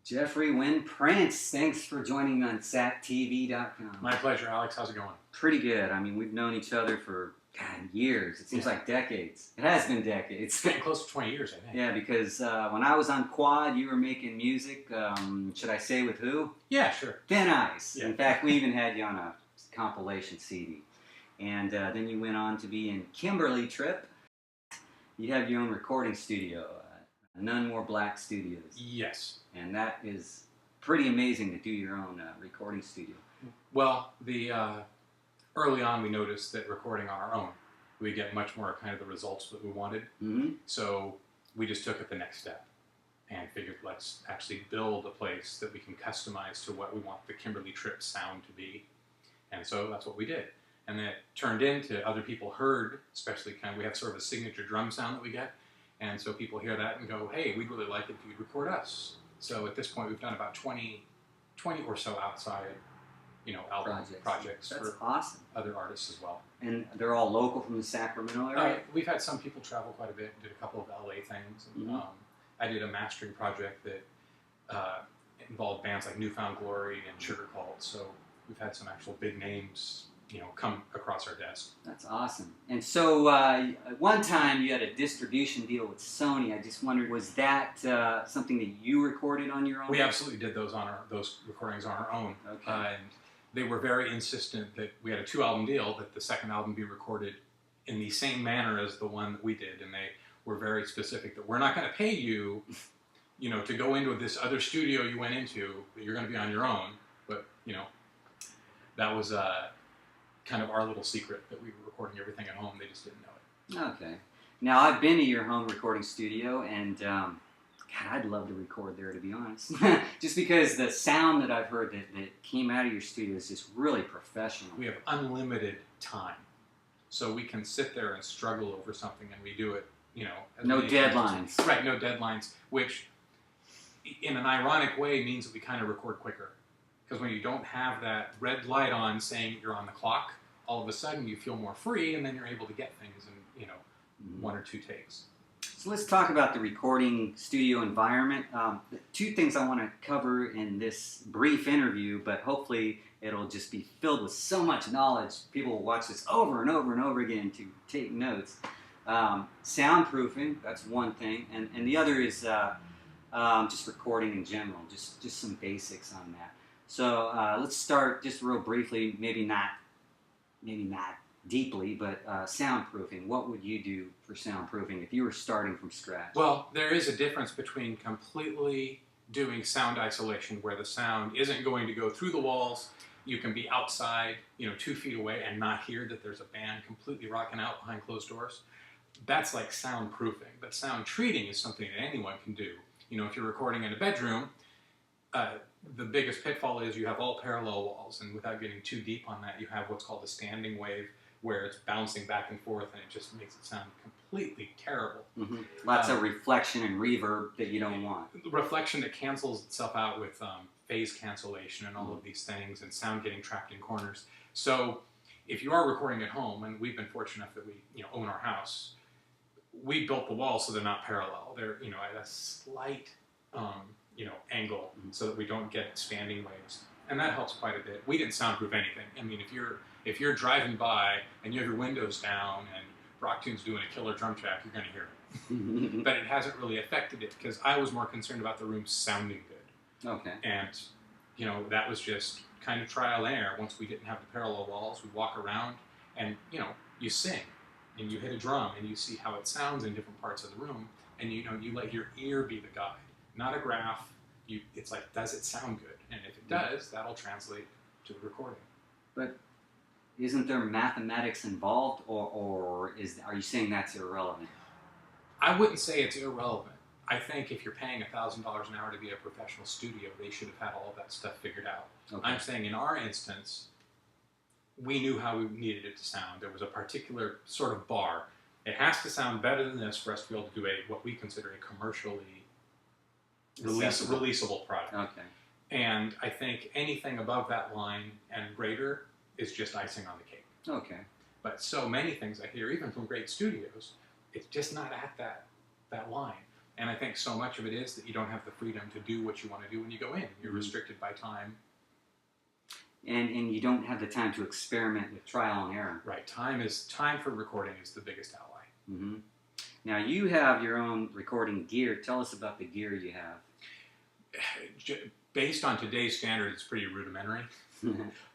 Jeffry-Wynne Prince, thanks for joining me on SatTV.com. My pleasure, Alex. How's it going? Pretty good. I mean, we've known each other for, years. It seems like decades. It has been decades. It's getting close to 20 years, I think. Yeah, because when I was on Quad, you were making music. Should I say with who? Yeah, sure. Thin Ice. Yeah. In fact, we even had you on a compilation CD. And then you went on to be in Kimberly Trip. You have your own recording studio, None More Black Studios. Yes. And that is pretty amazing to do your own recording studio. Well, early on we noticed that recording on our own, we get much more kind of the results that we wanted. Mm-hmm. So we just took it the next step and figured let's actually build a place that we can customize to what we want the Kimberly Trip sound to be. And so that's what we did. And that turned into other people heard, especially we have sort of a signature drum sound that we get. And so people hear that and go, hey, we'd really like it if you'd record us. So at this point, we've done about 20 or so outside, album projects That's for awesome. Other artists as well. And they're all local from the Sacramento area? We've had some people travel quite a bit, did a couple of LA things. And, Mm-hmm. I did a mastering project that involved bands like Newfound Glory and Sugar Cult. So we've had some actual big names come across our desk. That's awesome. And so at one time you had a distribution deal with Sony. I just wondered, was that something that you recorded on your own? We absolutely did those recordings on our own. Okay. And they were very insistent that we had a 2-album deal, that the second album be recorded in the same manner as the one that we did. And they were very specific that we're not going to pay you, to go into this other studio you went into, that you're going to be on your own. But, that was kind of our little secret, that we were recording everything at home. They just didn't know it. Okay. Now, I've been to your home recording studio, and God, I'd love to record there, to be honest. Just because the sound that I've heard that came out of your studio is just really professional. We have unlimited time. So we can sit there and struggle over something, and we do it, No deadlines. Right, no deadlines, which in an ironic way means that we kind of record quicker. Because when you don't have that red light on saying you're on the clock, all of a sudden you feel more free, and then you're able to get things in, Mm-hmm. 1 or 2 takes. So let's talk about the recording studio environment. The 2 things I want to cover in this brief interview, but hopefully it'll just be filled with so much knowledge. People will watch this over and over and over again to take notes. Soundproofing, that's one thing. And the other is just recording in general, just some basics on that. So let's start just real briefly, maybe not deeply, but soundproofing. What would you do for soundproofing if you were starting from scratch? Well, there is a difference between completely doing sound isolation, where the sound isn't going to go through the walls. You can be outside, 2 feet away and not hear that there's a band completely rocking out behind closed doors. That's like soundproofing. But sound treating is something that anyone can do. If you're recording in a bedroom, the biggest pitfall is you have all parallel walls, and without getting too deep on that, you have what's called a standing wave, where it's bouncing back and forth, and it just makes it sound completely terrible. Mm-hmm. Lots of reflection and reverb that you don't want. Reflection that cancels itself out with phase cancellation and all of these things, and sound getting trapped in corners. So if you are recording at home, and we've been fortunate enough that we own our house, we built the walls so they're not parallel. They're at a slight angle, so that we don't get standing waves, and that helps quite a bit. We didn't soundproof anything. I mean, if you're driving by and you have your windows down and Brocktune's doing a killer drum track, you're going to hear it. But it hasn't really affected it, because I was more concerned about the room sounding good. Okay. And that was just kind of trial and error. Once we didn't have the parallel walls, we walk around and you sing and you hit a drum and you see how it sounds in different parts of the room, and you let your ear be the guide, not a graph. It's like, does it sound good? And if it does, that'll translate to the recording. But isn't there mathematics involved, or are you saying that's irrelevant? I wouldn't say it's irrelevant. I think if you're paying $1,000 an hour to be a professional studio, they should have had all of that stuff figured out. Okay. I'm saying in our instance, we knew how we needed it to sound. There was a particular sort of bar. It has to sound better than this for us to be able to do what we consider a commercially releasable product. Okay. And I think anything above that line and greater is just icing on the cake. Okay. But so many things I hear, even from great studios, it's just not at that line. And I think so much of it is that you don't have the freedom to do what you want to do when you go in. You're restricted by time. And you don't have the time to experiment with trial and error. Right. Time for recording is the biggest ally. Mm-hmm. Now, you have your own recording gear. Tell us about the gear you have. Based on today's standards, it's pretty rudimentary.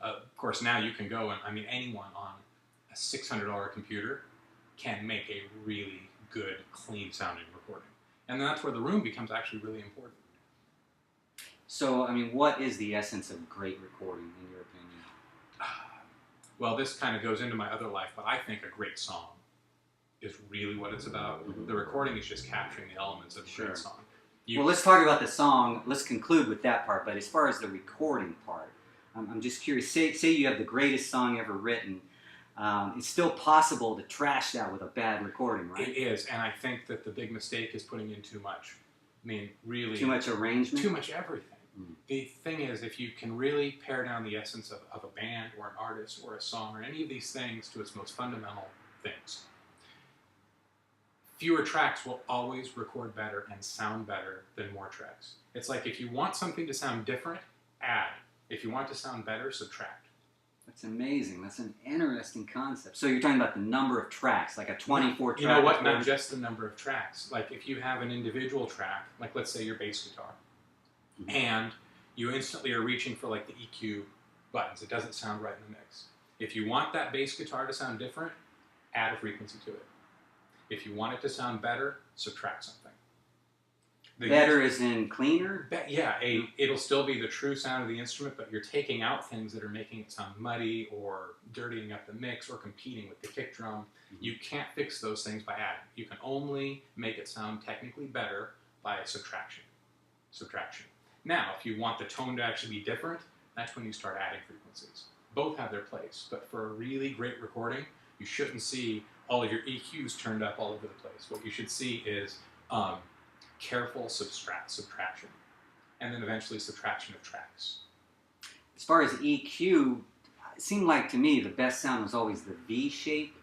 Of course, now you can go and, anyone on a $600 computer can make a really good, clean-sounding recording. And that's where the room becomes actually really important. So, what is the essence of great recording, in your opinion? Well, this kind of goes into my other life, but I think a great song is really what it's about. Mm-hmm. The recording is just capturing the elements of a great song. Well, let's talk about the song. Let's conclude with that part. But as far as the recording part, I'm just curious. Say you have the greatest song ever written. It's still possible to trash that with a bad recording, right? It is, and I think that the big mistake is putting in too much. Really... Too much arrangement? Too much everything. Mm. The thing is, if you can really pare down the essence of a band or an artist or a song or any of these things to its most fundamental things, fewer tracks will always record better and sound better than more tracks. It's like if you want something to sound different, add. If you want it to sound better, subtract. That's amazing. That's an interesting concept. So you're talking about the number of tracks, like a 24 track. You know what? Not just the number of tracks. Like if you have an individual track, like let's say your bass guitar, and you instantly are reaching for like the EQ buttons. It doesn't sound right in the mix. If you want that bass guitar to sound different, add a frequency to it. If you want it to sound better, subtract something. Better as in cleaner? It'll still be the true sound of the instrument, but you're taking out things that are making it sound muddy or dirtying up the mix or competing with the kick drum. Mm-hmm. You can't fix those things by adding. You can only make it sound technically better by subtraction. Now, if you want the tone to actually be different, that's when you start adding frequencies. Both have their place, but for a really great recording, you shouldn't see all of your EQs turned up all over the place. What you should see is careful subtraction, and then eventually subtraction of tracks. As far as EQ, it seemed like to me the best sound was always the V shape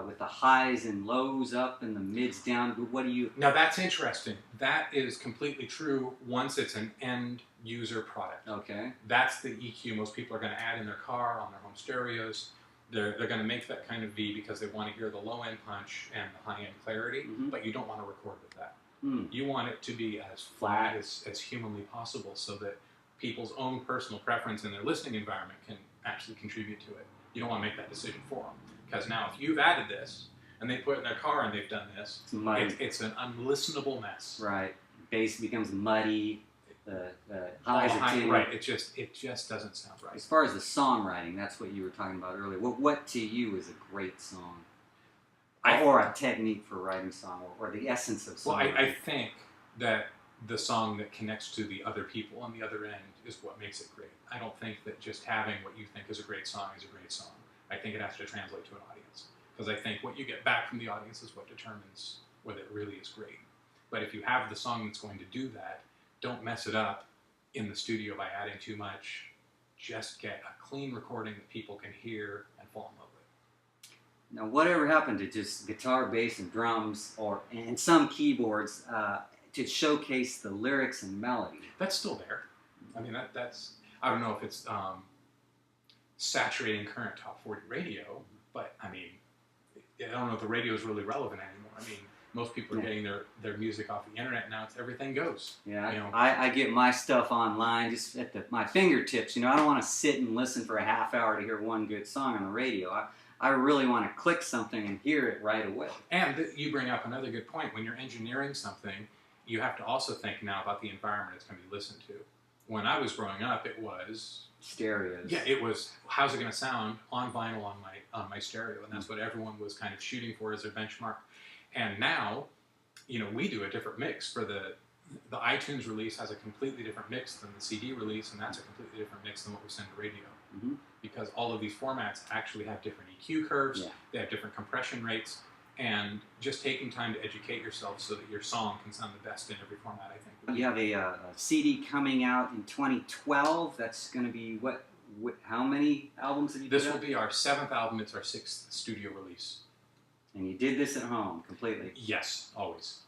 with the highs and lows up and the mids down. What do you... Now that's interesting. That is completely true once it's an end user product. Okay. That's the EQ most people are going to add in their car, on their home stereos. They're going to make that kind of V because they want to hear the low end punch and the high end clarity, but you don't want to record with that. You want it to be as flat as humanly possible so that people's own personal preference in their listening environment can actually contribute to it. You don't want to make that decision for them. Because now if you've added this, and they put it in their car and they've done this, it's an unlistenable mess. Right. Bass becomes muddy. The highs are too... Right. It just doesn't sound right. As far as the songwriting, that's what you were talking about earlier. What to you is a great song? Or a technique for writing a song, or the essence of song. Well, I think that the song that connects to the other people on the other end is what makes it great. I don't think that just having what you think is a great song is a great song. I think it has to translate to an audience. Because I think what you get back from the audience is what determines whether it really is great. But if you have the song that's going to do that, don't mess it up in the studio by adding too much. Just get a clean recording that people can hear and fall in love with. Now, whatever happened to just guitar, bass, and drums, and some keyboards to showcase the lyrics and melody? That's still there. I mean, that's I don't know if it's saturating current top 40 radio, but I mean, I don't know if the radio is really relevant anymore. I mean, most people are getting their music off the internet now. Everything goes. Yeah, you know. I get my stuff online just at my fingertips. I don't want to sit and listen for a half hour to hear one good song on the radio. I really want to click something and hear it right away. And you bring up another good point. When you're engineering something, you have to also think now about the environment it's going to be listened to. When I was growing up, it was... stereos. Yeah, it was, how's it going to sound on vinyl on my stereo? And that's what everyone was kind of shooting for as their benchmark. And now, we do a different mix. For the iTunes release has a completely different mix than the CD release, and that's a completely different mix than what we send to radio. Mm-hmm. Because all of these formats actually have different EQ curves, they have different compression rates, and just taking time to educate yourself so that your song can sound the best in every format, I think. You have a CD coming out in 2012. That's going to be how many albums have you done? This will be our 7th album. It's our 6th studio release. And you did this at home completely? Yes, always.